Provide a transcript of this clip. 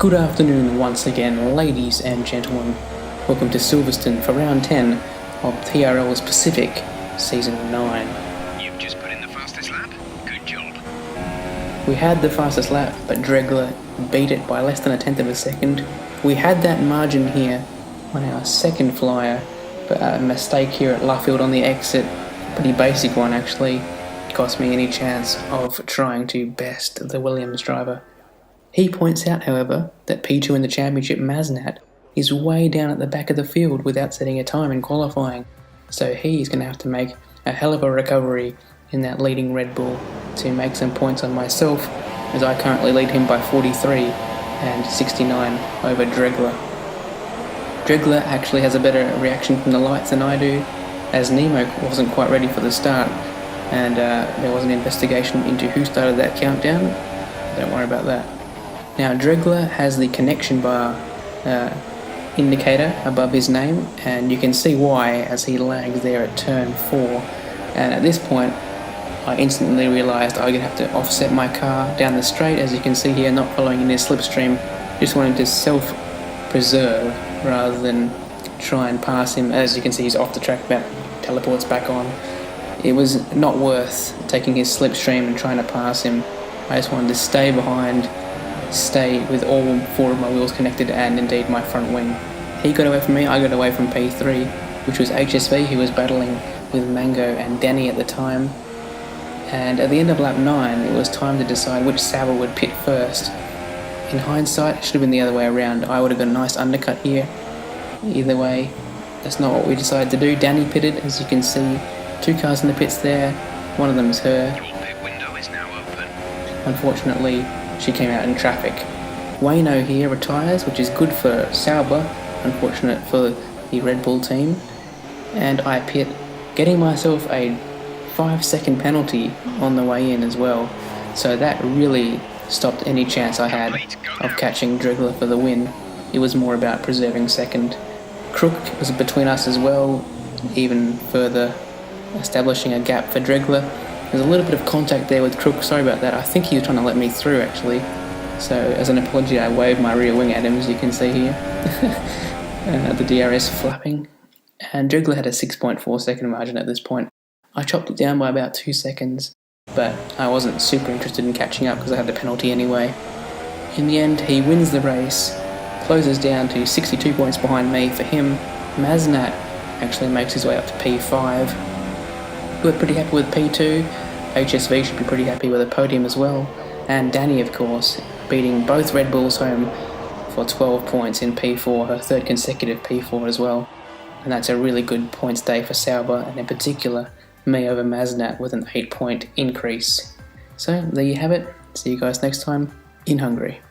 Good afternoon once again, ladies and gentlemen. Welcome to Silverstone for round 10 of PRL's Pacific Season 9. You've just put in the fastest lap? Good job. We had the fastest lap, but Dregler beat it by less than a tenth of a second. We had that margin here on our second flyer, but a mistake here at Luffield on the exit, a pretty basic one actually, cost me any chance of trying to best the Williams driver. He points out, however, that P2 in the championship, Maznat, is way down at the back of the field without setting a time in qualifying, so he's going to have to make a hell of a recovery in that leading Red Bull to make some points on myself, as I currently lead him by 43 and 69 over Dregler. Dregler actually has a better reaction from the lights than I do, as Nemo wasn't quite ready for the start, and there was an investigation into who started that countdown. Don't worry about that. Now Dregler has the connection bar indicator above his name, and you can see why as he lags there at turn 4, and at this point I instantly realised I was going to have to offset my car down the straight, as you can see here, not following in his slipstream, just wanting to self-preserve rather than try and pass him. As you can see, he's off the track, back, teleports back on. It was not worth taking his slipstream and trying to pass him. I just wanted to stay behind, stay with all 4 of my wheels connected, and indeed my front wing. He got away from me, I got away from P3, which was HSV, who was battling with Mango and Danny at the time. And at the end of lap 9, it was time to decide which Sauber would pit first. In hindsight, it should have been the other way around. I would have got a nice undercut here. Either way, that's not what we decided to do. Danny pitted, as you can see, 2 cars in the pits there. One of them is her. Your pit window is now open. Unfortunately, she came out in traffic. Wayno here retires, which is good for Sauber, unfortunate for the Red Bull team. And I pit, getting myself a 5-second penalty on the way in as well. So that really stopped any chance I had of catching Dregler for the win. It was more about preserving second. Crook was between us as well, even further establishing a gap for Dregler. There's a little bit of contact there with Crook, sorry about that. I think he was trying to let me through actually. So as an apology, I waved my rear wing at him, as you can see here. The DRS flapping. And Dregler had a 6.4 second margin at this point. I chopped it down by about 2 seconds, but I wasn't super interested in catching up because I had the penalty anyway. In the end, he wins the race, closes down to 62 points behind me. For him, Maznat actually makes his way up to P5. We're pretty happy with P2. HSV should be pretty happy with a podium as well. And Danny, of course, beating both Red Bulls home for 12 points in P4, her 3rd consecutive P4 as well. And that's a really good points day for Sauber, and in particular, me over Maznat with an 8-point increase. So there you have it. See you guys next time in Hungary.